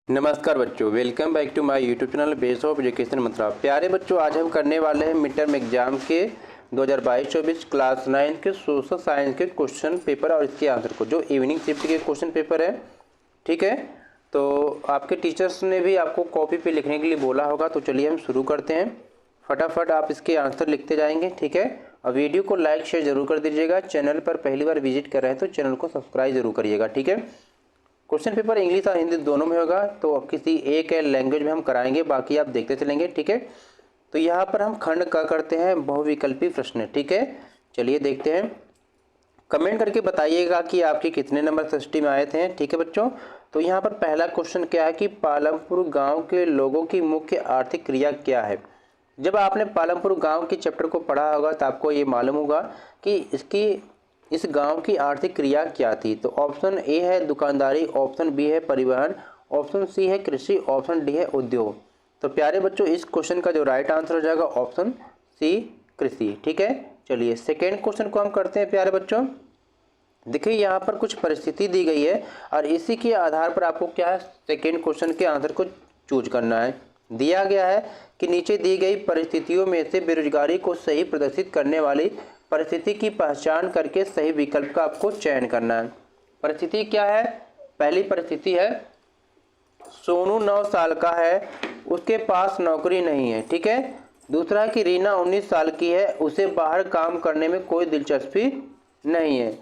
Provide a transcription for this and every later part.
नमस्कार बच्चों, welcome back to my YouTube channel base of education Mantra. प्यारे बच्चों, आज हम करने वाले हैं मिड टर्म एग्जाम के 2022-24 क्लास 9 के सोशल साइंस के क्वेश्चन पेपर और इसके आंसर को, जो इवनिंग शिफ्ट के क्वेश्चन पेपर है। ठीक है, तो आपके टीचर्स ने भी आपको कॉपी पे लिखने के लिए बोला होगा, तो चलिए हम शुरू करते हैं। फटाफट आप इसके आंसर लिखते जाएंगे। ठीक है, और वीडियो को लाइक शेयर जरूर कर दीजिएगा। चैनल पर पहली बार विजिट कर रहे हैं तो चैनल को सब्सक्राइब जरूर करिएगा। ठीक है, क्वेश्चन पेपर इंग्लिश और हिंदी दोनों में होगा, तो किसी एक लैंग्वेज में हम कराएंगे, बाकी आप देखते चलेंगे। ठीक है, तो यहाँ पर हम खंड का करते हैं बहुविकल्पी प्रश्न। ठीक है, चलिए देखते हैं। कमेंट करके बताइएगा कि आपके कितने नंबर सृष्टि में आए थे। ठीक है बच्चों, तो यहाँ पर पहला क्वेश्चन क्या है कि पालमपुर गाँव के लोगों की मुख्य आर्थिक क्रिया क्या है। जब आपने पालमपुर गाँव के चैप्टर को पढ़ा होगा तो आपको ये मालूम होगा कि इस गांव की आर्थिक क्रिया क्या थी। तो ऑप्शन ए है दुकानदारी, ऑप्शन बी है परिवहन, ऑप्शन सी है कृषि, ऑप्शन डी है उद्योग। तो प्यारे बच्चों, इस क्वेश्चन का जो राइट आंसर हो जाएगा ऑप्शन सी कृषि। ठीक है, चलिए सेकेंड क्वेश्चन को हम करते हैं। प्यारे बच्चों, देखिए यहाँ पर कुछ परिस्थिति दी गई है और इसी के आधार पर आपको क्या है, सेकेंड क्वेश्चन के आंसर को चूज करना है। दिया गया है कि नीचे दी गई परिस्थितियों में से बेरोजगारी को सही प्रदर्शित करने वाली परिस्थिति की पहचान करके सही विकल्प का आपको चयन करना है। परिस्थिति क्या है? पहली परिस्थिति है सोनू 9 साल का है, उसके पास नौकरी नहीं है। ठीक है, दूसरा है कि रीना 19 साल की है, उसे बाहर काम करने में कोई दिलचस्पी नहीं है।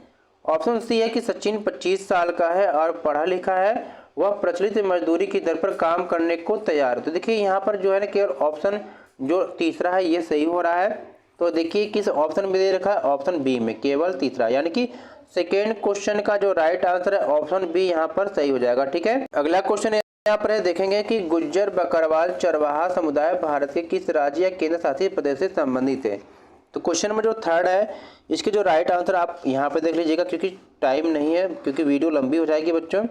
ऑप्शन सी है कि सचिन 25 साल का है और पढ़ा लिखा है, वह प्रचलित मजदूरी की दर पर काम करने को तैयार। तो देखिए यहाँ पर जो है ना, केवल ऑप्शन जो तीसरा है ये सही हो रहा है। तो देखिए किस ऑप्शन में दे रखा है, ऑप्शन बी में केवल तीसरा, यानी कि सेकेंड क्वेश्चन का जो राइट आंसर है ऑप्शन बी यहाँ पर सही हो जाएगा। ठीक है, अगला क्वेश्चन यहाँ पर देखेंगे कि गुज्जर बकरवाल चरवाहा समुदाय भारत के किस राज्य या केंद्र शासित प्रदेश से संबंधित है। तो क्वेश्चन में जो थर्ड है इसके जो राइट आंसर आप यहाँ पे देख लीजिएगा, क्योंकि टाइम नहीं है, क्योंकि वीडियो लंबी हो जाएगी बच्चों।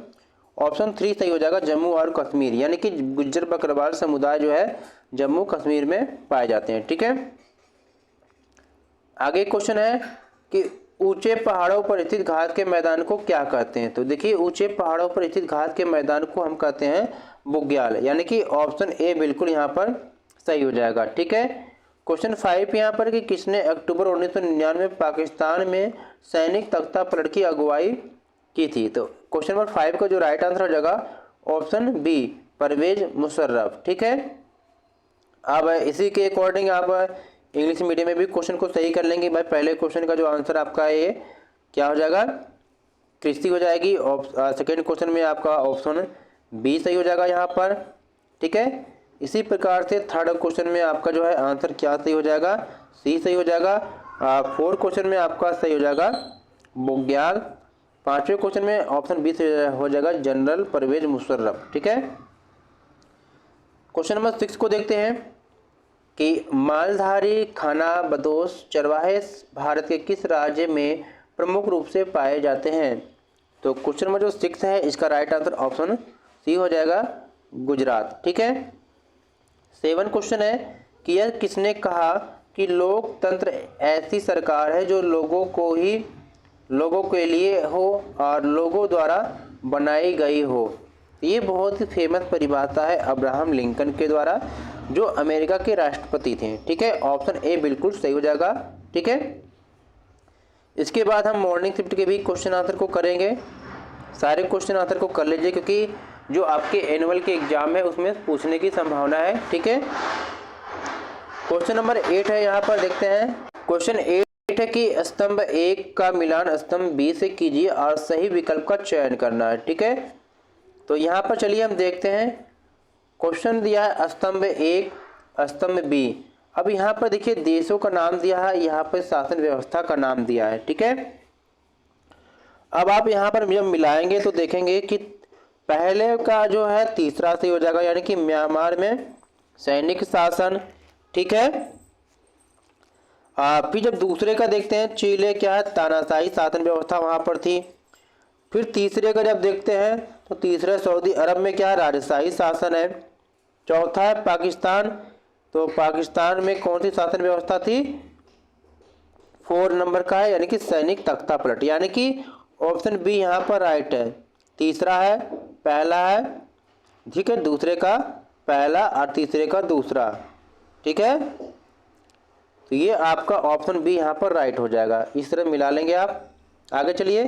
ऑप्शन 3 सही हो जाएगा, जम्मू और कश्मीर, यानी कि गुज्जर बकरवाल समुदाय जो है जम्मू कश्मीर में पाए जाते हैं। ठीक है, आगे क्वेश्चन है कि ऊंचे पहाड़ों पर स्थित घास के मैदान को क्या कहते हैं। तो देखिए ऊंचे पहाड़ों पर स्थित घास के मैदान को हम कहते हैं बुग्याल, यानी कि ऑप्शन ए बिल्कुल यहाँ पर सही हो जाएगा। ठीक है, क्वेश्चन 5 यहाँ पर कि किसने अक्टूबर 1999 में पाकिस्तान में सैनिक तख्ता पलट की अगुवाई की थी। तो क्वेश्चन नंबर 5 का जो राइट आंसर हो जाएगा ऑप्शन बी परवेज मुशर्रफ। ठीक है, अब इसी के अकॉर्डिंग आप इंग्लिश मीडियम में भी क्वेश्चन को सही कर लेंगे। भाई पहले क्वेश्चन का जो आंसर आपका ये क्या हो जाएगा, कृषि हो जाएगी। सेकेंड क्वेश्चन में आपका ऑप्शन बी सही हो जाएगा यहाँ पर। ठीक है, इसी प्रकार से थर्ड क्वेश्चन में आपका जो है आंसर क्या सही हो जाएगा, सी सही हो जाएगा। फोर्थ क्वेश्चन में आपका सही हो जाएगा बुग्याल। पांचवें क्वेश्चन में ऑप्शन बी से हो जाएगा जनरल परवेज मुशर्रफ। ठीक है, क्वेश्चन नंबर 6 को देखते हैं कि मालधारी खानाबदोश चरवाहे भारत के किस राज्य में प्रमुख रूप से पाए जाते हैं। तो क्वेश्चन नंबर जो 6 है इसका राइट आंसर ऑप्शन सी हो जाएगा गुजरात। ठीक है, 7 क्वेश्चन है कि यह किसने कहा कि लोकतंत्र ऐसी सरकार है जो लोगों के लिए हो और लोगों द्वारा बनाई गई हो। ये बहुत ही फेमस परिभाषा है अब्राहम लिंकन के द्वारा, जो अमेरिका के राष्ट्रपति थे। ठीक है, ऑप्शन ए बिल्कुल सही हो जाएगा। ठीक है, इसके बाद हम मॉर्निंग शिफ्ट के भी क्वेश्चन आंसर को करेंगे। सारे क्वेश्चन आंसर को कर लीजिए, क्योंकि जो आपके एनुअल के एग्जाम है उसमें पूछने की संभावना है। ठीक है, क्वेश्चन नंबर 8 है, यहाँ पर देखते हैं। क्वेश्चन 8 है कि स्तंभ 1 का मिलान स्तंभ बी से कीजिए और सही विकल्प का चयन करना है। ठीक है, तो यहाँ पर चलिए हम देखते हैं। क्वेश्चन दिया है स्तंभ 1 स्तंभ बी। अब यहाँ पर देखिए देशों का नाम दिया है, यहाँ पर शासन व्यवस्था का नाम दिया है। ठीक है, अब आप यहाँ पर जब मिलाएंगे तो देखेंगे कि पहले का जो है तीसरा सही हो जाएगा, यानी कि म्यांमार में सैनिक शासन। ठीक है, फिर जब दूसरे का देखते हैं चिले क्या है, तानाशाही शासन व्यवस्था वहां पर थी। फिर तीसरे का जब देखते हैं तो तीसरे सऊदी अरब में क्या है, राजशाही शासन है। चौथा है पाकिस्तान, तो पाकिस्तान में कौन सी शासन व्यवस्था थी, 4 नंबर का है, यानी कि सैनिक तख्ता पलट, यानी कि ऑप्शन बी यहाँ पर राइट है। तीसरा है, पहला है ठीक है, दूसरे का पहला और तीसरे का दूसरा। ठीक है, तो ये आपका ऑप्शन बी यहाँ पर राइट हो जाएगा। इस तरह मिला लेंगे आप। आगे चलिए,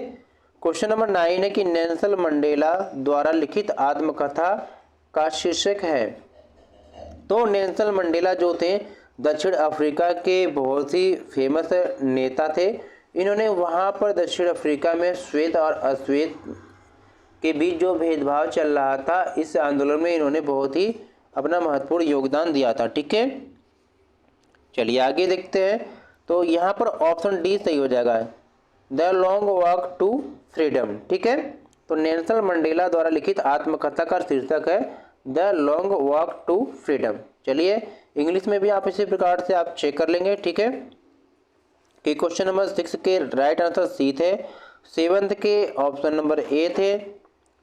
क्वेश्चन नंबर 9 है कि नेल्सन मंडेला द्वारा लिखित आत्मकथा का शीर्षक है। तो नेल्सन मंडेला जो थे दक्षिण अफ्रीका के बहुत ही फेमस नेता थे। इन्होंने वहाँ पर दक्षिण अफ्रीका में श्वेत और अश्वेत के बीच जो भेदभाव चल रहा था, इस आंदोलन में इन्होंने बहुत ही अपना महत्वपूर्ण योगदान दिया था। ठीक है, चलिए आगे देखते हैं। तो यहाँ पर ऑप्शन डी सही हो जाएगा, the long walk to freedom. ठीक है, तो नेल्सन मंडेला द्वारा लिखित आत्मकथा का शीर्षक है the long walk to freedom. चलिए इंग्लिश में भी आप इसी प्रकार से आप चेक कर लेंगे। ठीक है, कि क्वेश्चन नंबर 6 के राइट आंसर सी थे, 7th के ऑप्शन नंबर ए थे।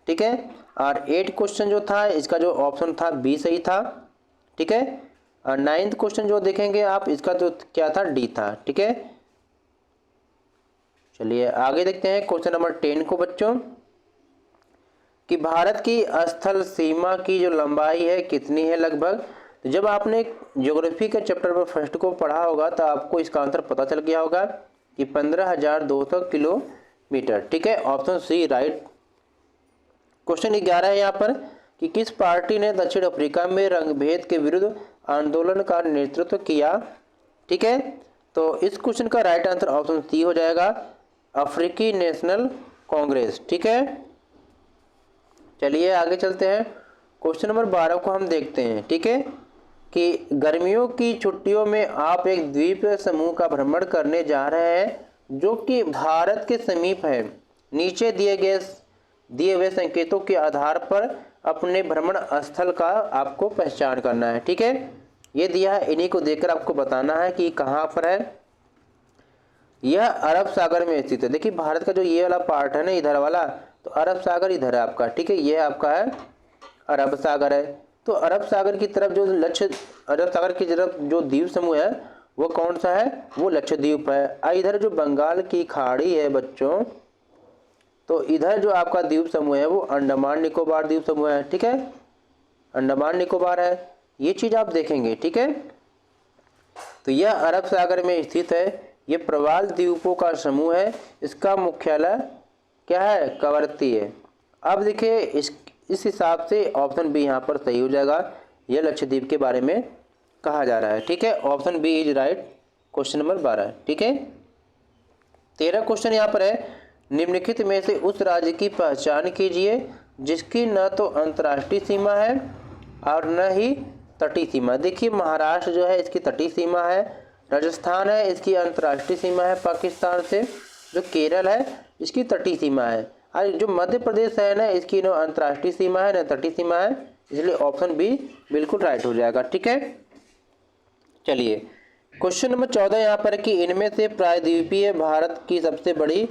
ठीक है, और 8 क्वेश्चन जो था इसका जो ऑप्शन था बी सही था। ठीक है, और 9th क्वेश्चन जो देखेंगे आप, इसका तो क्या था, डी था। ठीक है, चलिए आगे देखते हैं क्वेश्चन नंबर 10 को बच्चों, कि भारत की स्थल सीमा की जो लंबाई है कितनी है लगभग। तो जब आपने ज्योग्राफी के चैप्टर में फर्स्ट को पढ़ा होगा तो आपको इसका आंसर पता चल गया होगा कि 15,200 किलोमीटर। ठीक है, ऑप्शन सी राइट। क्वेश्चन 11 है यहाँ पर, कि किस पार्टी ने दक्षिण अफ्रीका में रंगभेद के विरुद्ध आंदोलन का नेतृत्व किया। ठीक है, तो इस क्वेश्चन का राइट आंसर ऑप्शन सी हो जाएगा, अफ्रीकी नेशनल कांग्रेस। ठीक है, चलिए आगे चलते हैं। क्वेश्चन नंबर 12 को हम देखते हैं। ठीक है, कि गर्मियों की छुट्टियों में आप एक द्वीप समूह का भ्रमण करने जा रहे हैं जो कि भारत के समीप है। नीचे दिए हुए संकेतों के आधार पर अपने भ्रमण स्थल का आपको पहचान करना है। ठीक है, ये दिया है, इन्हीं को देखकर आपको बताना है कि कहाँ पर है। यह अरब सागर में स्थित है। देखिए भारत का जो ये वाला पार्ट है ना, इधर वाला, तो अरब सागर इधर है आपका। ठीक है, ये आपका है अरब सागर है। तो अरब सागर की तरफ जो अरब सागर की तरफ जो द्वीप समूह है वो कौन सा है, वो लक्षद्वीप है। इधर जो बंगाल की खाड़ी है बच्चों, तो इधर जो आपका द्वीप समूह है वो अंडमान निकोबार द्वीप समूह है। ठीक है, अंडमान निकोबार है, ये चीज आप देखेंगे। ठीक है, तो यह अरब सागर में स्थित है। ये प्रवाल द्वीपों का समूह है। इसका मुख्यालय क्या है, कवरत्ती है। अब देखिए इस हिसाब से ऑप्शन बी यहाँ पर सही हो जाएगा। यह लक्षद्वीप के बारे में कहा जा रहा है। ठीक है, option B is right, question number 12। ठीक है, 13 क्वेश्चन यहाँ पर है, निम्नलिखित में से उस राज्य की पहचान कीजिए जिसकी न तो अंतर्राष्ट्रीय सीमा है और न ही तटीय सीमा। देखिए महाराष्ट्र जो है इसकी तटीय सीमा है, राजस्थान है इसकी अंतर्राष्ट्रीय सीमा है पाकिस्तान से, जो केरल है इसकी तटीय सीमा है, और जो मध्य प्रदेश है ना, इसकी न अंतर्राष्ट्रीय सीमा है न तटीय सीमा है, इसलिए ऑप्शन बी बिल्कुल राइट हो जाएगा। ठीक है, चलिए क्वेश्चन नंबर 14 यहाँ पर कि इनमें से प्रायद्वीपीय भारत की सबसे बड़ी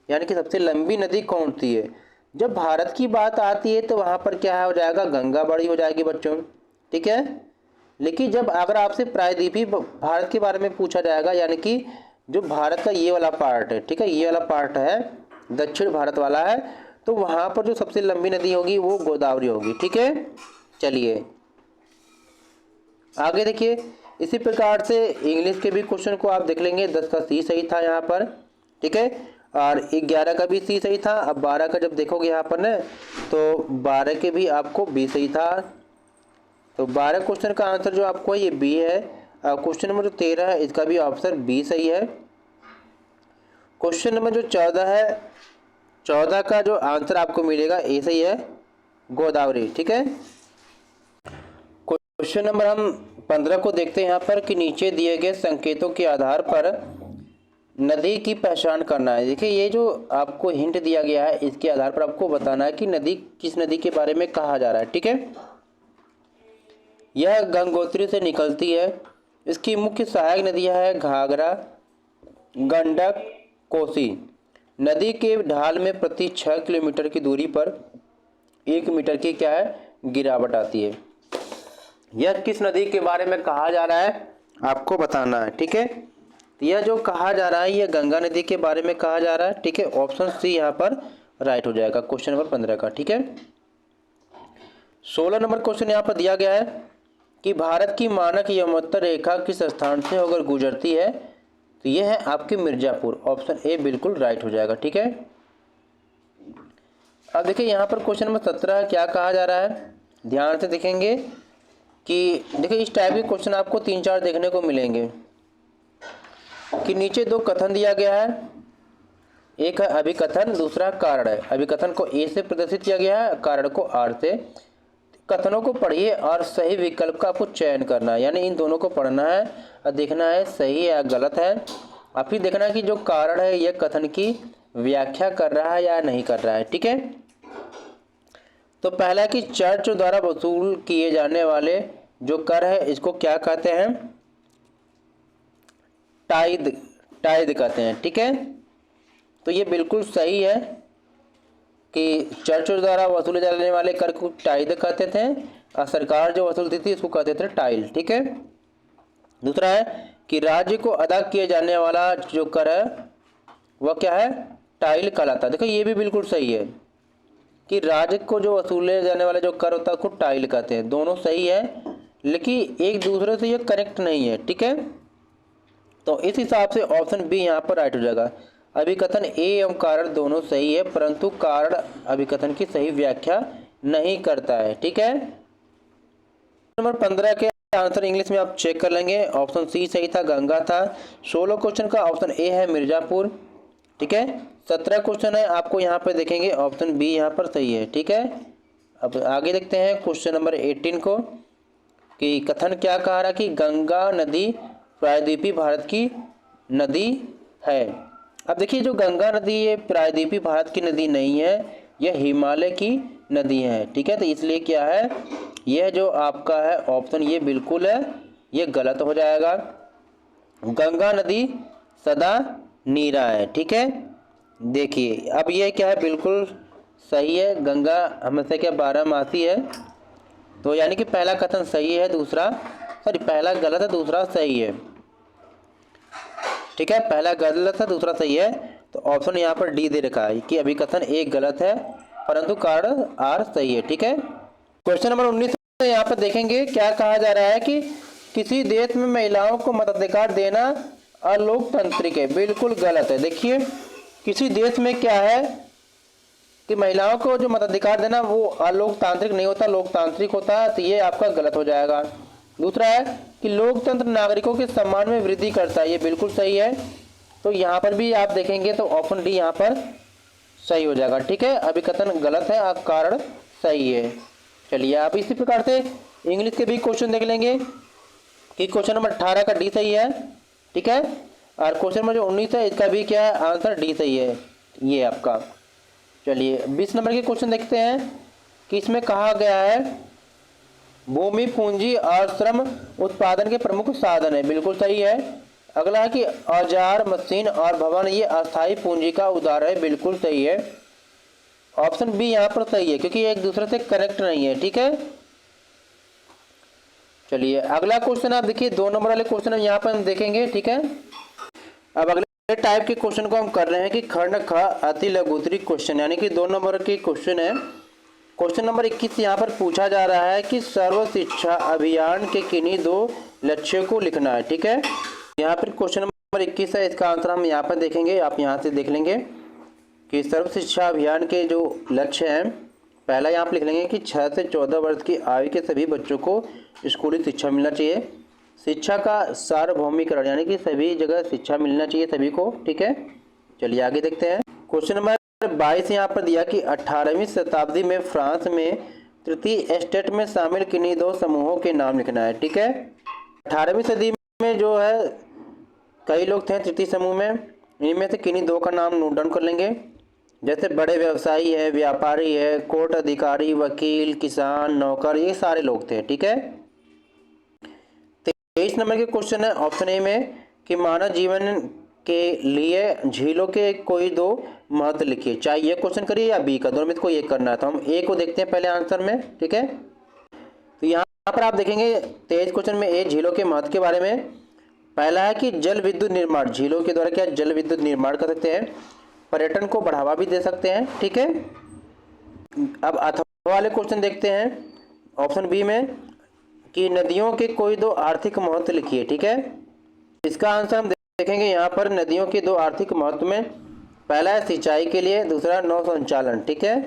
यानी कि सबसे लंबी नदी कौन सी है। जब भारत की बात आती है तो वहाँ पर क्या हो जाएगा, गंगा बड़ी हो जाएगी बच्चों। ठीक है, लेकिन जब अगर आपसे प्रायद्वीपीय भारत के बारे में पूछा जाएगा, यानी कि जो भारत का ये वाला पार्ट है, ठीक है, ये वाला पार्ट है दक्षिण भारत वाला है, तो वहाँ पर जो सबसे लंबी नदी होगी वो गोदावरी होगी। ठीक है, चलिए आगे देखिए, इसी प्रकार से इंग्लिश के भी क्वेश्चन को आप देख लेंगे। 10 का सी सही था यहाँ पर। ठीक है, और 11 का भी सी सही था। अब 12 का जब देखोगे यहाँ पर ना, तो 12 के भी आपको बी सही था। तो 12 क्वेश्चन का आंसर जो आपको ये बी है। क्वेश्चन नंबर जो 13 है इसका भी ऑप्शन बी सही है। क्वेश्चन नंबर जो 14 है, 14 का जो आंसर आपको मिलेगा ए सही है, गोदावरी। ठीक है, क्वेश्चन नंबर हम 15 को देखते हैं यहाँ पर कि नीचे दिए गए संकेतों के आधार पर नदी की पहचान करना है। देखिए ये जो आपको हिंट दिया गया है इसके आधार पर आपको बताना है कि नदी किस नदी के बारे में कहा जा रहा है। ठीक है, यह गंगोत्री से निकलती है। इसकी मुख्य सहायक नदियां है घाघरा, गंडक, कोसी। नदी के ढाल में प्रति 6 किलोमीटर की दूरी पर 1 मीटर की क्या है, गिरावट आती है। यह किस नदी के बारे में कहा जा रहा है आपको बताना है। ठीक है, यह जो कहा जा रहा है यह गंगा नदी के बारे में कहा जा रहा है। ठीक है, ऑप्शन सी यहाँ पर राइट हो जाएगा क्वेश्चन नंबर 15 का। ठीक है, 16 नंबर क्वेश्चन यहाँ पर दिया गया है कि भारत की मानक यमोत्तर रेखा किस स्थान से होकर गुजरती है, तो ये है आपकी मिर्ज़ापुर। ऑप्शन ए बिल्कुल राइट हो जाएगा। ठीक है, अब देखिए यहाँ पर क्वेश्चन नंबर 17 क्या कहा जा रहा है, ध्यान से देखेंगे कि देखिए इस टाइप के क्वेश्चन आपको 3-4 देखने को मिलेंगे कि नीचे 2 कथन दिया गया है, एक है अभिकथन, दूसरा कारण है। अभिकथन को ए से प्रदर्शित किया गया है, कारण को आर से। कथनों को पढ़िए और सही विकल्प का आपको चयन करना है, यानी इन दोनों को पढ़ना है और देखना है सही है या गलत है। और फिर देखना है कि जो कारण है यह कथन की व्याख्या कर रहा है या नहीं कर रहा है। ठीक है, तो पहला कि चर्च द्वारा वसूल किए जाने वाले जो कर है इसको क्या कहते हैं, टाइद कहते हैं। ठीक है, तो ये बिल्कुल सही है कि चर्च द्वारा वसूले जाने वाले कर को टाइद कहते थे और सरकार जो वसूलती थी इसको कहते थे टाइल। ठीक है, दूसरा है कि राज्य को अदा किए जाने वाला जो कर है वह क्या है, टाइल कहलाता है। देखो ये भी बिल्कुल सही है कि राज्य को जो वसूले जाने वाला जो कर होता है उसको टाइल कहते हैं। दोनों सही है, लेकिन एक दूसरे से ये कनेक्ट नहीं है। ठीक है, तो इस हिसाब से ऑप्शन बी यहाँ पर राइट हो जाएगा। अभिकथन ए एवं कारण दोनों सही है, परंतु कारण अभिकथन की सही व्याख्या नहीं करता है। ठीक है, नंबर 15 के आंसर इंग्लिश में आप चेक कर लेंगे। ऑप्शन सी सही था, गंगा था। 16 क्वेश्चन का ऑप्शन ए है मिर्जापुर। ठीक है, 17 क्वेश्चन है आपको यहाँ पे देखेंगे ऑप्शन बी यहाँ पर सही है। ठीक है, अब आगे देखते हैं क्वेश्चन नंबर 18 को कि कथन क्या कह रहा कि गंगा नदी प्रायद्वीपीय भारत की नदी है। अब देखिए जो गंगा नदी ये प्रायद्वीपीय भारत की नदी नहीं है, यह हिमालय की नदी है। ठीक है, तो इसलिए क्या है, यह जो आपका है ऑप्शन ये बिल्कुल है, ये गलत हो जाएगा। गंगा नदी सदा नीरा है। ठीक है, देखिए अब ये क्या है, बिल्कुल सही है, गंगा हमेशा क्या 12 मासी है। तो यानी कि पहला कथन सही है, दूसरा पहला गलत है, दूसरा सही है। ठीक है, पहला गलत है, दूसरा सही है। तो ऑप्शन यहाँ पर डी दे रखा है कि अभिकथन एक गलत है परंतु कारण आर सही है। ठीक है, क्वेश्चन नंबर 19 यहाँ पर देखेंगे क्या कहा जा रहा है कि किसी देश में महिलाओं को मताधिकार देना अलोकतांत्रिक है। बिल्कुल गलत है। देखिए किसी देश में क्या है कि महिलाओं को जो मताधिकार देना वो अलोकतांत्रिक नहीं होता, लोकतांत्रिक होता है, तो ये आपका गलत हो जाएगा। दूसरा है कि लोकतंत्र नागरिकों के सम्मान में वृद्धि करता है, ये बिल्कुल सही है। तो यहाँ पर भी आप देखेंगे तो ऑप्शन डी यहाँ पर सही हो जाएगा। ठीक है, अभिकथन गलत है और कारण सही है। चलिए आप इसी प्रकार से इंग्लिश के भी क्वेश्चन देख लेंगे कि क्वेश्चन नंबर 18 का डी सही है। ठीक है, और क्वेश्चन नंबर जो 19 है इसका भी क्या है, आंसर डी सही है ये आपका। चलिए 20 नंबर के क्वेश्चन देखते हैं कि इसमें कहा गया है भूमि पूंजी और श्रम उत्पादन के प्रमुख साधन है। बिल्कुल सही है। अगला है कि औजार मशीन और भवन ये अस्थायी पूंजी का उदाहरण है। बिल्कुल सही है। ऑप्शन बी यहाँ पर सही है क्योंकि एक दूसरे से कनेक्ट नहीं है। ठीक है, चलिए अगला क्वेश्चन आप देखिए 2 नंबर वाले क्वेश्चन यहाँ पर हम देखेंगे। ठीक है, अब अगले टाइप के क्वेश्चन को हम कर रहे हैं कि खंड ख अति लघुत्तरी क्वेश्चन, यानी कि 2 नंबर के क्वेश्चन है। क्वेश्चन नंबर 21 यहाँ पर पूछा जा रहा है कि सर्व शिक्षा अभियान के किन्हीं 2 लक्ष्यों को लिखना है। ठीक है, यहाँ पर क्वेश्चन नंबर 21 है, इसका आंसर हम यहाँ पर देखेंगे। आप यहाँ से देख लेंगे कि सर्व शिक्षा अभियान के जो लक्ष्य हैं, पहला यहाँ पर लिख लेंगे कि 6 से 14 वर्ष की आयु के सभी बच्चों को स्कूली शिक्षा मिलना चाहिए। शिक्षा का सार्वभौमिकरण, यानी कि सभी जगह शिक्षा मिलना चाहिए सभी को। ठीक है, चलिए आगे देखते हैं। क्वेश्चन नंबर 22 यहाँ पर दिया कि 18वीं शताब्दी में फ्रांस में तृतीय एस्टेट में शामिल किन्हीं 2 समूहों के नाम लिखना है। ठीक है, 18वीं सदी में जो है कई लोग थे तृतीय समूह में, इनमें से किन्हीं 2 का नाम नोट डाउन कर लेंगे। जैसे बड़े व्यवसायी है, व्यापारी है, कोर्ट अधिकारी, वकील, किसान, नौकर, ये सारे लोग थे। ठीक है, 23 नंबर के क्वेश्चन है ऑप्शन ए में कि मानव जीवन के लिए झीलों के कोई 2 महत्व लिखिए। चाहे ये क्वेश्चन करिए या बी का, दोनों में कोई एक करना है। तो हम ए को देखते हैं पहले आंसर में। ठीक है, तो यहाँ पर आप देखेंगे 23 क्वेश्चन में ए झीलों के महत्व के बारे में। पहला है कि जल विद्युत निर्माण, झीलों के द्वारा क्या जल विद्युत निर्माण कर सकते हैं, पर्यटन को बढ़ावा भी दे सकते हैं। ठीक है, अब अथवा वाले क्वेश्चन देखते हैं ऑप्शन बी में कि नदियों के कोई दो आर्थिक महत्व लिखिए। ठीक है, इसका आंसर हम देखेंगे यहाँ पर नदियों के दो आर्थिक महत्व में पहला है सिंचाई के लिए, दूसरा नौ संचालन। ठीक है,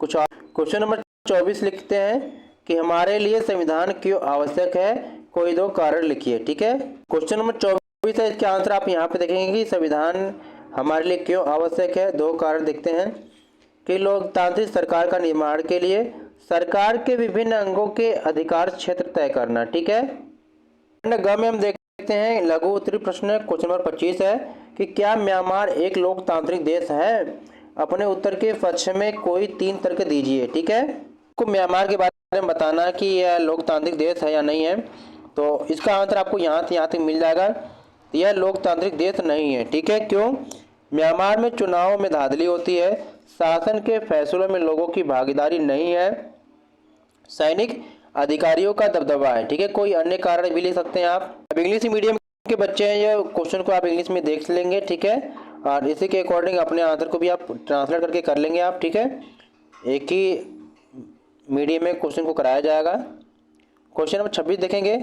कुछ और क्वेश्चन नंबर 24 लिखते हैं कि हमारे लिए संविधान क्यों आवश्यक है, कोई दो कारण लिखिए। ठीक है, क्वेश्चन नंबर 24 है, इसका आंसर आप यहाँ पे देखेंगे कि संविधान हमारे लिए क्यों आवश्यक है। दो कारण देखते हैं कि लोकतांत्रिक सरकार का निर्माण के लिए सरकार के विभिन्न अंगों के अधिकार क्षेत्र तय करना। ठीक है, ग में हम देखते हैं लघु उत्तरीय प्रश्न क्वेश्चन नंबर 25 है कि क्या म्यांमार एक लोकतांत्रिक देश है। अपने उत्तर के पक्ष में कोई 3 तर्क दीजिए। ठीक है, आपको म्यांमार के बारे में बताना कि यह लोकतांत्रिक देश है या नहीं है, तो इसका आंसर आपको यहाँ से यहाँ तक मिल जाएगा। यह लोकतांत्रिक देश नहीं है। ठीक है, क्यों? म्यांमार में चुनाव में धांधली होती है, शासन के फैसलों में लोगों की भागीदारी नहीं है, सैनिक अधिकारियों का दबदबा है। ठीक है, कोई अन्य कारण भी ले सकते हैं आप। अब इंग्लिश मीडियम के बच्चे हैं, ये क्वेश्चन को आप इंग्लिश में देख लेंगे। ठीक है, और इसी के अकॉर्डिंग अपने आंसर को भी आप ट्रांसलेट करके कर लेंगे आप। ठीक है, एक ही मीडियम में क्वेश्चन को कराया जाएगा। क्वेश्चन नंबर 26 देखेंगे,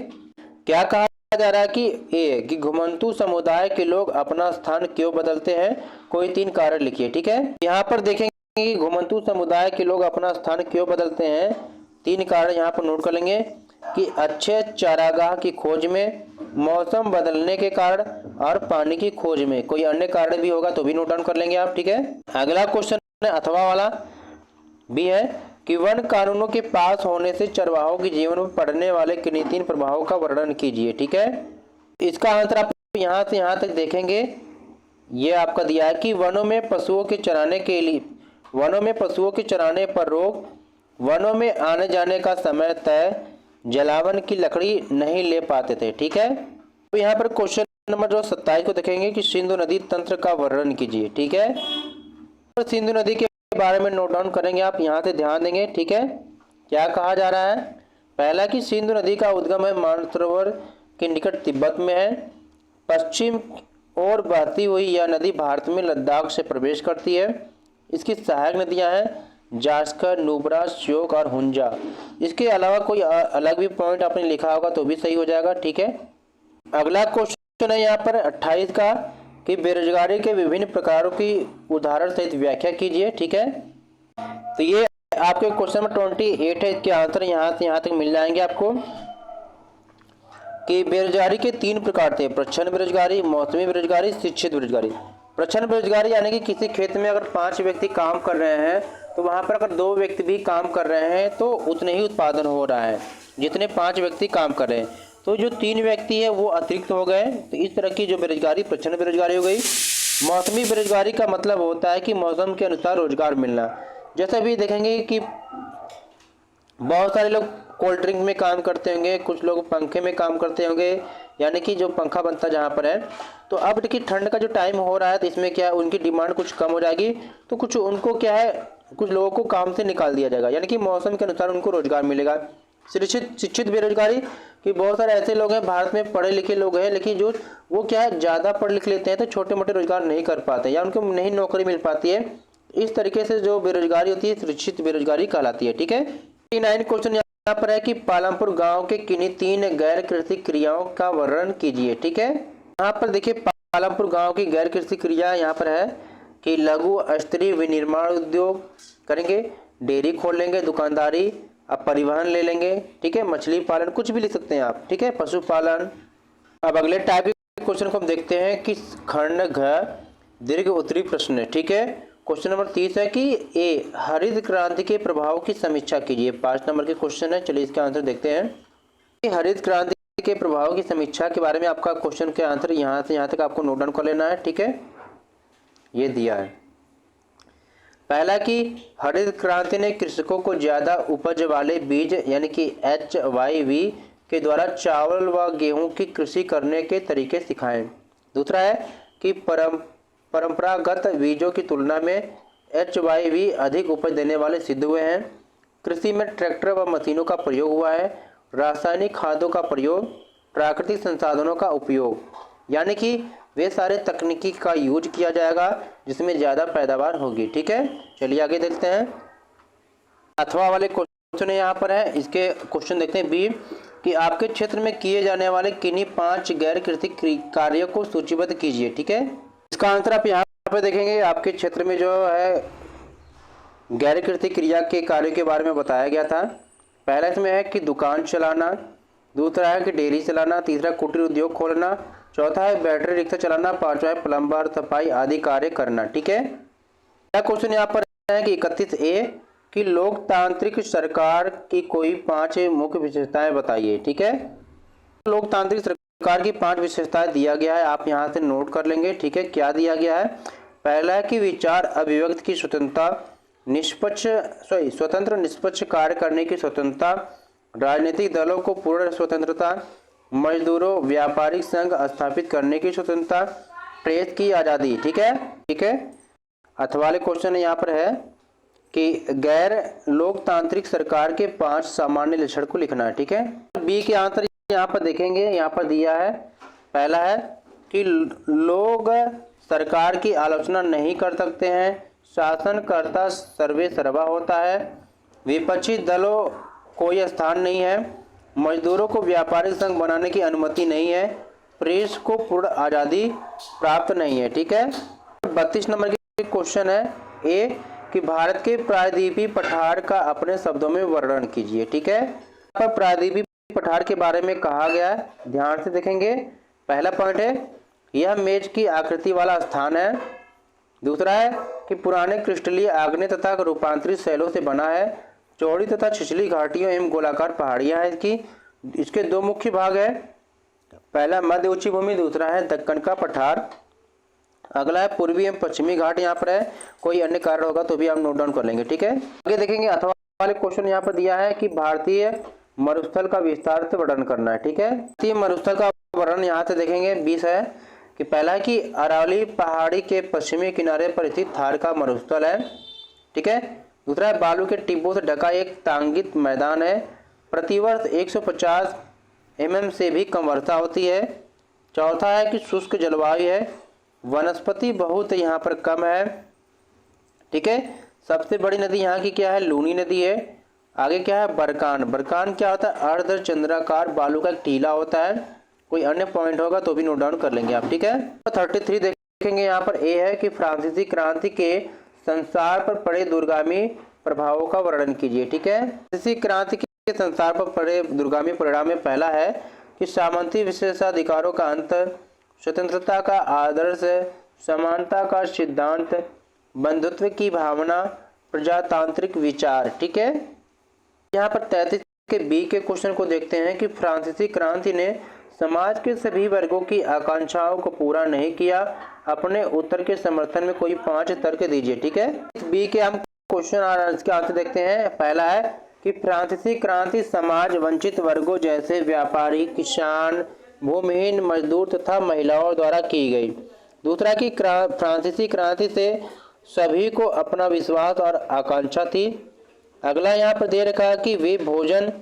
क्या कहा जा रहा है कि घुमंतू समुदाय के लोग अपना स्थान क्यों बदलते हैं, कोई 3 कारण लिखिए। ठीक है, यहाँ पर देखेंगे कि घुमंतू समुदाय के लोग अपना स्थान क्यों बदलते हैं, 3 कारण यहाँ पर नोट कर लेंगे कि अच्छे चारागाह की खोज में, मौसम बदलने के कारण और पानी की खोज में। कोई अन्य कारण भी होगा तो भी नोट डाउन कर लेंगे आप। ठीक है, अगला क्वेश्चन है अथवा वाला भी है कि वन कानूनों के पास होने से चरवाहों के जीवन में पड़ने वाले किन्हीं 3 प्रभावों का वर्णन कीजिए। ठीक है, इसका आंसर आप यहाँ से यहाँ तक देखेंगे, ये आपका दिया है कि वनों में पशुओं के चराने के लिए, वनों में पशुओं के चराने पर रोक, वनों में आने जाने का समय तय, जलावन की लकड़ी नहीं ले पाते थे। ठीक है, तो यहाँ पर क्वेश्चन नंबर जो 27 को देखेंगे कि सिंधु नदी तंत्र का वर्णन कीजिए। ठीक है, तो सिंधु नदी के बारे में नोट डाउन करेंगे आप, यहाँ से ध्यान देंगे। ठीक है, क्या कहा जा रहा है, पहला कि सिंधु नदी का उद्गम है मानसरोवर के निकट तिब्बत में है, पश्चिम और बहती हुई यह नदी भारत में लद्दाख से प्रवेश करती है। इसकी सहायक नदियां हैं जास्कर, नुब्रा, श्योक और हुंजा। इसके अलावा कोई अलग भी पॉइंट आपने लिखा होगा तो भी सही हो जाएगा। ठीक है, अगला क्वेश्चन है यहाँ पर 28 का कि बेरोजगारी के विभिन्न प्रकारों की उदाहरण सहित व्याख्या कीजिए। ठीक है, तो ये आपके क्वेश्चन नंबर 28 है, इसके आंसर यहाँ से यहाँ तक मिल जाएंगे आपको कि बेरोजगारी के 3 प्रकार थे, प्रच्छन्न बेरोजगारी, मौसमी बेरोजगारी, शिक्षित बेरोजगारी। प्रच्छन्न बेरोजगारी यानी कि किसी खेत में अगर 5 व्यक्ति काम कर रहे हैं तो वहां पर अगर 2 व्यक्ति भी काम कर रहे हैं तो उतने ही उत्पादन हो रहा है जितने 5 व्यक्ति काम कर रहे हैं, तो जो 3 व्यक्ति है वो अतिरिक्त हो गए। तो इस तरह की जो बेरोजगारी प्रच्छन्न बेरोजगारी हो गई। मौसमी बेरोजगारी का मतलब होता है कि मौसम के अनुसार रोजगार मिलना। जैसे भी देखेंगे कि बहुत सारे लोग कोल्ड ड्रिंक में काम करते होंगे, कुछ लोग पंखे में काम करते होंगे, यानी कि जो पंखा बनता जहाँ पर है। तो अब देखिए ठंड का जो टाइम हो रहा है तो इसमें क्या है, उनकी डिमांड कुछ कम हो जाएगी, तो कुछ उनको क्या है, कुछ लोगों को काम से निकाल दिया जाएगा, यानी कि मौसम के अनुसार उनको रोजगार मिलेगा। शिक्षित बेरोजगारी कि बहुत सारे ऐसे लोग हैं भारत में पढ़े लिखे लोग हैं, लेकिन जो वो क्या है ज़्यादा पढ़ लिख लेते हैं तो छोटे मोटे रोजगार नहीं कर पाते या उनको नहीं नौकरी मिल पाती है। इस तरीके से जो बेरोजगारी होती है शिक्षित बेरोजगारी कहलाती है। ठीक है, 9 क्वेश्चन यहाँ पर है कि पालमपुर गांव के किन्हीं 3 गैर कृषि क्रियाओं का वर्णन कीजिए। ठीक है, यहाँ पर देखिए पालमपुर गांव की गैर कृषि क्रिया यहाँ पर है कि लघु स्तरीय विनिर्माण उद्योग करेंगे, डेयरी खोल लेंगे, दुकानदारी, अब परिवहन ले लेंगे। ठीक है, मछली पालन, कुछ भी लिख सकते हैं आप। ठीक है, पशुपालन। अब अगले टाइप के क्वेश्चन को हम देखते हैं कि खंड घ दीर्घ उत्तरीय प्रश्न है। ठीक है, क्वेश्चन नंबर 30 है कि ए हरित क्रांति के प्रभाव की समीक्षा कीजिए। 5 नंबर के क्वेश्चन है, चलिए इसका आंसर देखते हैं। हरित क्रांति के प्रभाव की समीक्षा के बारे में आपका क्वेश्चन के आंसर यहाँ से यहाँ तक आपको नोट डाउन कर लेना है। ठीक है, ये दिया है पहला कि हरित क्रांति ने कृषकों को ज्यादा उपज वाले बीज यानी कि HYV के द्वारा चावल व गेहूं की कृषि करने के तरीके सिखाए। दूसरा है कि परंपरागत बीजों की तुलना में HYV अधिक उपज देने वाले सिद्ध हुए हैं। कृषि में ट्रैक्टर व मशीनों का प्रयोग हुआ है, रासायनिक खादों का प्रयोग, प्राकृतिक संसाधनों का उपयोग, यानी कि वे सारे तकनीकी का यूज किया जाएगा जिसमें ज़्यादा पैदावार होगी। ठीक है, चलिए आगे देखते हैं। अथवा वाले क्वेश्चन यहाँ पर है, इसके क्वेश्चन देखते हैं बी कि आपके क्षेत्र में किए जाने वाले किन्हीं 5 गैर कृषि कार्यों को सूचीबद्ध कीजिए। ठीक है, इसका आंसर आप यहाँ पे देखेंगे। आपके क्षेत्र में जो है गैर कृषि क्रिया के कार्यों के बारे में बताया गया था। पहला इसमें है कि दुकान चलाना, दूसरा है कि डेयरी चलाना, तीसरा कुटीर उद्योग खोलना, चौथा है बैटरी रिक्शा चलाना, पांचवा है प्लम्बर, सफाई आदि कार्य करना। ठीक है, क्वेश्चन यहाँ पर है कि 31A कि लोकतांत्रिक सरकार की कोई 5 मुख्य विशेषताएं बताइए। ठीक है, लोकतांत्रिक सरकार की 5 विशेषताएं दिया गया है, आप यहाँ से नोट कर लेंगे। ठीक है, क्या दिया गया है? पहला है कि विचार अभिव्यक्ति की स्वतंत्रता, स्वतंत्र निष्पक्ष कार्य करने की स्वतंत्रता, राजनीतिक दलों को पूर्ण स्वतंत्रता, मजदूरों व्यापारिक संघ स्थापित करने की स्वतंत्रता, प्रेस की आज़ादी। ठीक है, ठीक है। अथवा वाले क्वेश्चन यहाँ पर है कि गैर लोकतांत्रिक सरकार के 5 सामान्य लक्षण को लिखना है। ठीक है, बी के आंसर यहाँ पर देखेंगे, यहाँ पर दिया है। पहला है कि लोग सरकार की आलोचना नहीं कर सकते हैं, शासनकर्ता सर्वे सर्वा होता है, विपक्षी दलों कोई स्थान नहीं है, मजदूरों को व्यापारिक संघ बनाने की अनुमति नहीं है, प्रेस को पूर्ण आज़ादी प्राप्त नहीं है। ठीक है, 32 नंबर के क्वेश्चन है ए कि भारत के प्रायद्वीपीय पठार का अपने शब्दों में वर्णन कीजिए। ठीक है, पर प्रायद्वीपीय पठार के बारे में कहा गया है, ध्यान से देखेंगे। पहला पॉइंट है यह मेज की आकृति वाला स्थान है। दूसरा है कि पुराने क्रिस्टलीय आग्नेय तथा रूपांतरित शैलों से बना है, चौड़ी तथा छिछली घाटियों एवं गोलाकार पहाड़ियां हैं इसके 2 मुख्य भाग है, पहला मध्य उच्च भूमि, दूसरा है दक्कन का पठार। अगला है पूर्वी एवं पश्चिमी घाट, यहाँ पर है, कोई अन्य कारण होगा तो भी हम नोट डाउन कर लेंगे। ठीक है, आगे देखेंगे अथवा वाले क्वेश्चन यहाँ पर दिया है कि भारतीय मरुस्थल का विस्तार से वर्णन करना है। ठीक है, भारतीय मरुस्थल का वर्णन यहाँ से देखेंगे 20 है कि पहला है कि अरावली पहाड़ी के पश्चिमी किनारे पर स्थित थार का मरुस्थल है। ठीक है, दूसरा है बालू के टिब्बों से ढका एक तांगित मैदान है, प्रतिवर्ष 150 mm से भी कम वर्षा होती है। चौथा है कि शुष्क जलवायु है, वनस्पति बहुत यहाँ पर कम है। ठीक है, सबसे बड़ी नदी यहाँ की क्या है? लूनी नदी है। आगे क्या है? बरकान। बरकान क्या होता है? अर्धचंद्राकार बालू का एक टीला होता है, कोई अन्य पॉइंट होगा तो भी नोट डाउन कर लेंगे आप। ठीक है, 33 देखेंगे, यहाँ पर ए है कि फ्रांसीसी क्रांति के संसार पर पड़े दूरगामी प्रभावों का वर्णन कीजिए। ठीक है, फ्रांसीसी क्रांति के संसार पर पड़े दूरगामी परिणाम में पहला है कि सामंती विशेषाधिकारों का अंत, स्वतंत्रता का आदर्श, समानता का सिद्धांत, बंधुत्व की भावना, प्रजातांत्रिक विचार। ठीक है, यहाँ पर 33 के बी के क्वेश्चन को देखते हैं कि फ्रांसीसी क्रांति ने समाज के सभी वर्गों की आकांक्षाओं को पूरा नहीं किया, अपने उत्तर के समर्थन में कोई 5 तर्क दीजिए। ठीक है, इस बी के हम क्वेश्चन और इसके आंसर देखते हैं। पहला है कि फ्रांसीसी क्रांति समाज वंचित वर्गों जैसे व्यापारी, किसान, भूमिहीन, मजदूर तथा महिलाओं द्वारा की गई। दूसरा कि फ्रांसीसी क्रांति से सभी को अपना विश्वास और आकांक्षा थी। अगला यहाँ पर दे रखा है कि वे भोजन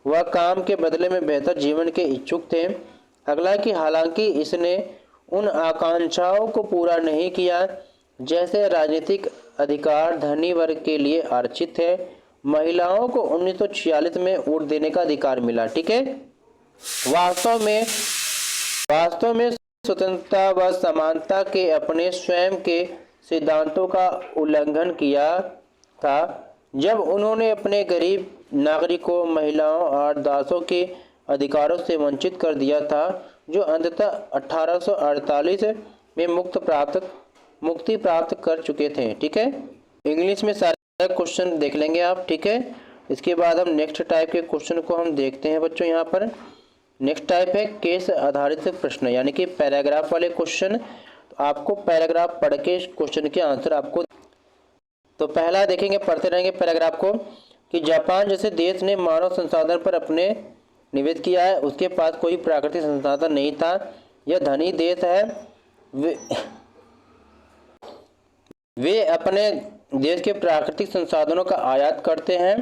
व काम के बदले में बेहतर जीवन के इच्छुक थे। अगला कि हालांकि इसने उन आकांक्षाओं को पूरा नहीं किया जैसे राजनीतिक अधिकार धनी वर्ग के लिए आरक्षित थे। महिलाओं को 1946 में वोट देने का अधिकार मिला। ठीक है, वास्तव में स्वतंत्रता व समानता के अपने स्वयं के सिद्धांतों का उल्लंघन किया था जब उन्होंने अपने गरीब नागरिकों, महिलाओं और दासों के अधिकारों से वंचित कर दिया था, जो अंततः 1848 में मुक्ति प्राप्त कर चुके थे। ठीक है, इंग्लिश में सारे क्वेश्चन देख लेंगे आप। ठीक है, इसके बाद हम नेक्स्ट टाइप के क्वेश्चन को हम देखते हैं बच्चों। यहाँ पर नेक्स्ट टाइप है केस आधारित प्रश्न, यानी कि पैराग्राफ वाले क्वेश्चन। तो आपको पैराग्राफ पढ़ के क्वेश्चन के आंसर आपको, तो पहला देखेंगे, पढ़ते रहेंगे पैराग्राफ को कि जापान जैसे देश ने मानव संसाधन पर अपने निवेश किया है, उसके पास कोई प्राकृतिक संसाधन नहीं था। यह धनी देश है, वे अपने देश के प्राकृतिक संसाधनों का आयात करते हैं।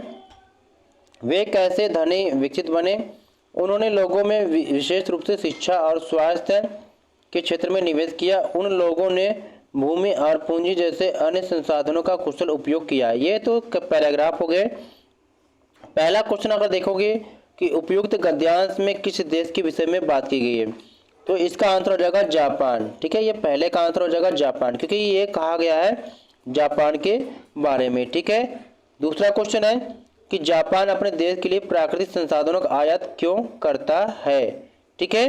वे कैसे धनी विकसित बने? उन्होंने लोगों में विशेष रूप से शिक्षा और स्वास्थ्य के क्षेत्र में निवेश किया। उन लोगों ने भूमि और पूंजी जैसे अन्य संसाधनों का कुशल उपयोग किया। ये तो पैराग्राफ हो गए। पहला क्वेश्चन अगर देखोगे कि उपयुक्त गद्यांश में किस देश के विषय में बात की गई है, तो इसका आंसर हो जाएगा जापान। ठीक है, ये पहले का आंसर हो जाएगा जापान, क्योंकि ये कहा गया है जापान के बारे में। ठीक है, दूसरा क्वेश्चन है कि जापान अपने देश के लिए प्राकृतिक संसाधनों का आयात क्यों करता है। ठीक है,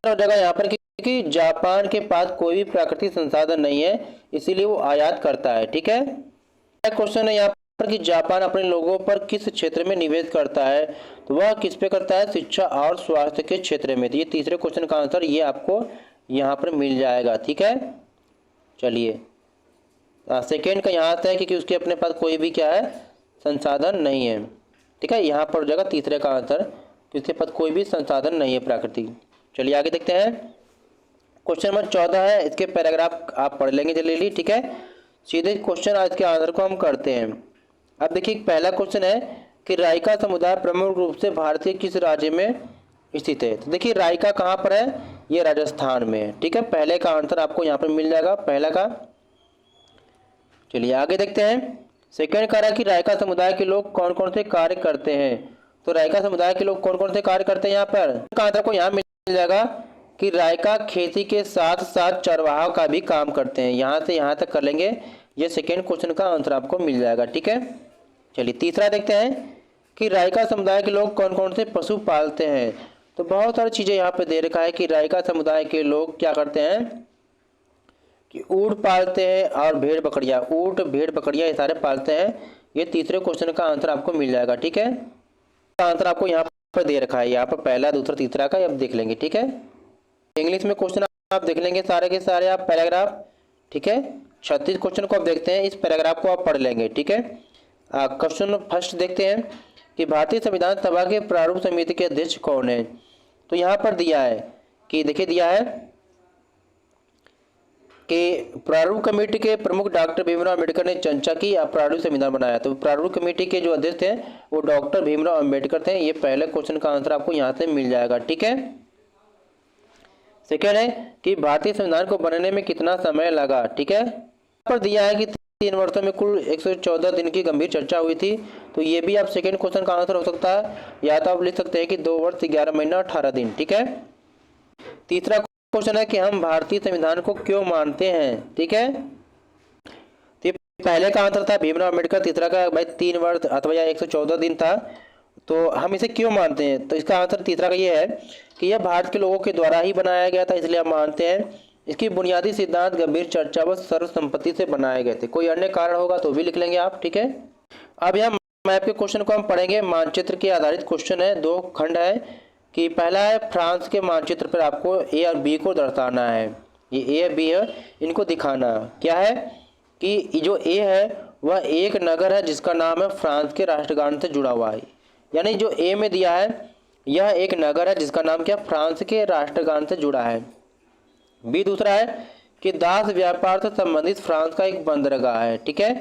हो जाएगा यहाँ पर कि जापान के पास कोई भी प्राकृतिक संसाधन नहीं है, इसीलिए वो आयात करता है। ठीक है, क्वेश्चन है यहाँ पर कि जापान अपने लोगों पर किस क्षेत्र में निवेश करता है, तो वह किस पे करता है, शिक्षा और स्वास्थ्य के क्षेत्र में। तो ये तीसरे क्वेश्चन का आंसर ये आपको यहाँ पर मिल जाएगा। ठीक है, चलिए सेकेंड का यहाँ से है कि उसके अपने पास कोई भी क्या है, संसाधन नहीं है। ठीक है, यहाँ पर हो जाएगा तीसरे का आंसर कि उसके पास कोई भी संसाधन नहीं है प्राकृतिक। चलिए आगे देखते हैं। क्वेश्चन नंबर 14 है, इसके पैराग्राफ आप पढ़ लेंगे जल्दी। ठीक है, सीधे क्वेश्चन आज के आंसर को हम करते हैं। अब देखिए पहला क्वेश्चन है कि राइका समुदाय प्रमुख रूप से भारत के किस राज्य में स्थित है। तो देखिए राइका कहाँ पर है, ये राजस्थान में है। ठीक है, पहले का आंसर आपको यहाँ पर मिल जाएगा, पहला का। चलिए आगे देखते हैं। सेकंड कह रहा है कि राइका समुदाय के लोग कौन कौन से कार्य करते हैं। तो राइका समुदाय के लोग कौन कौन से कार्य करते हैं, यहाँ पर आंसर को यहाँ मिल जाएगा कि राइका खेती के साथ साथ चरवाहा का भी काम करते हैं। यहाँ से यहाँ तक कर लेंगे, ये सेकेंड क्वेश्चन का आंसर आपको मिल जाएगा। ठीक है, चलिए तीसरा देखते हैं कि राइका समुदाय के लोग कौन कौन से पशु पालते हैं। तो बहुत सारी चीज़ें यहाँ पे दे रखा है कि राइका समुदाय के लोग क्या करते हैं कि ऊँट पालते हैं और भेड़ बकरियाँ, ऊँट भेड़ बकरियाँ ये सारे पालते हैं। ये तीसरे क्वेश्चन का आंसर आपको मिल जाएगा। ठीक है, आंसर आपको यहाँ पर दे रखा है, यहाँ पर पहला दूसरा तीसरा का अब देख लेंगे। ठीक है, इंग्लिश में क्वेश्चन आप देख लेंगे सारे के सारे आप पैराग्राफ। ठीक है, 36 क्वेश्चन को आप देखते हैं, इस पैराग्राफ को आप पढ़ लेंगे। ठीक है, क्वेश्चन फर्स्ट देखते हैं कि भारतीय संविधान सभा के प्रारूप समिति के अध्यक्ष कौन है। तो यहाँ पर दिया है कि देखिए दिया है कि प्रारूप कमेटी के प्रमुख डॉक्टर भीमराव अम्बेडकर ने चर्चा की, प्रारूप संविधान बनाया। तो प्रारूप कमेटी के जो अध्यक्ष थे वो डॉक्टर भीमराव अम्बेडकर थे। ये पहले क्वेश्चन का आंसर आपको यहाँ से मिल जाएगा। ठीक है, सेकेंड है कि भारतीय संविधान को बनने में कितना समय लगा। ठीक है, पर दिया है कि 3 वर्षों में कुल 114 दिन की गंभीर चर्चा हुई थी। तो ये भी आप सेकेंड क्वेश्चन का आंसर हो सकता है, या तो आप लिख सकते हैं कि 2 वर्ष 11 महीना 18 दिन। ठीक है, तीसरा क्वेश्चन है कि हम भारतीय संविधान को क्यों मानते हैं। ठीक है, तो पहले का आंसर था भीमराव अम्बेडकर, तीसरा का भाई 3 वर्ष अथवा 114 दिन था। तो हम इसे क्यों मानते हैं, तो इसका आंसर तीसरा का ये है कि यह भारत के लोगों के द्वारा ही बनाया गया था, इसलिए हम मानते हैं। इसकी बुनियादी सिद्धांत गंभीर चर्चा व सर्वसम्मति से बनाए गए थे। कोई अन्य कारण होगा तो भी लिख लेंगे आप। ठीक है, अब यहाँ मैप के क्वेश्चन को हम पढ़ेंगे। मानचित्र के आधारित क्वेश्चन है, 2 खंड है कि पहला है फ्रांस के मानचित्र पर आपको ए और बी को दर्शाना है। ये ए और बी है, इनको दिखाना क्या है कि जो ए है वह एक नगर है जिसका नाम है फ्रांस के राष्ट्रगान से जुड़ा हुआ है। यानी जो ए में दिया है यह एक नगर है जिसका नाम क्या, फ्रांस के राष्ट्रगान से जुड़ा है। बी दूसरा है कि दास व्यापार से संबंधित फ्रांस का एक बंदरगाह है। ठीक है,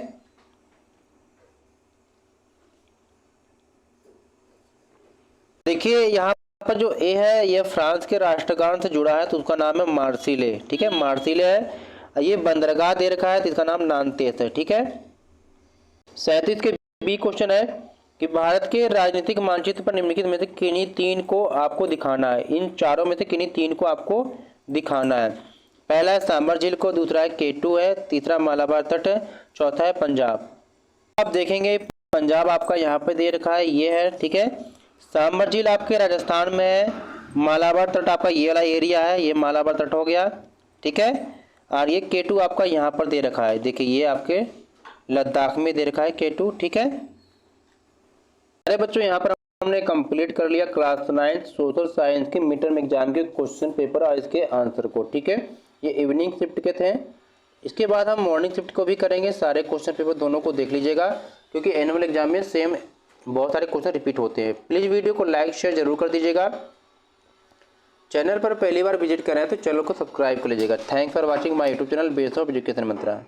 देखिए यहाँ पर जो ए है यह फ्रांस के राष्ट्रगान से जुड़ा है, तो उसका नाम है मार्सिले। ठीक है, मार्सिले है। ये बंदरगाह दे रखा है तो इसका नाम नांतेस है। ठीक है, 37 के बी क्वेश्चन है कि भारत के राजनीतिक मानचित्र पर निम्नलिखित में से किन्हीं 3 को आपको दिखाना है। इन चारों में से किन्हीं 3 को आपको दिखाना है। पहला है सांबर झील को, दूसरा है केटू है, तीसरा मालाबार तट है, चौथा है पंजाब। आप देखेंगे पंजाब आपका यहाँ पे दे रखा है, ये है। ठीक है, सांबर झील आपके राजस्थान में है, मालाबार तट आपका ये वाला एरिया है, ये मालाबार तट हो गया। ठीक है, और ये केटू आपका यहाँ पर दे रखा है, देखिए ये आपके लद्दाख में दे रखा है केटू। ठीक है, अरे बच्चों यहाँ पर हमने कंप्लीट कर लिया क्लास 9 सोशल साइंस के मिड टर्म एग्जाम के क्वेश्चन पेपर और इसके आंसर को। ठीक है, ये इवनिंग शिफ्ट के थे। इसके बाद हम मॉर्निंग शिफ्ट को भी करेंगे। सारे क्वेश्चन पेपर दोनों को देख लीजिएगा, क्योंकि एनुअल एग्जाम में सेम बहुत सारे क्वेश्चन रिपीट होते हैं। प्लीज़ वीडियो को लाइक शेयर जरूर कर दीजिएगा। चैनल पर पहली बार विजिट करें तो चैनल को सब्सक्राइब कर लीजिएगा। Thanks for watching my YouTube channel base of education Mantra.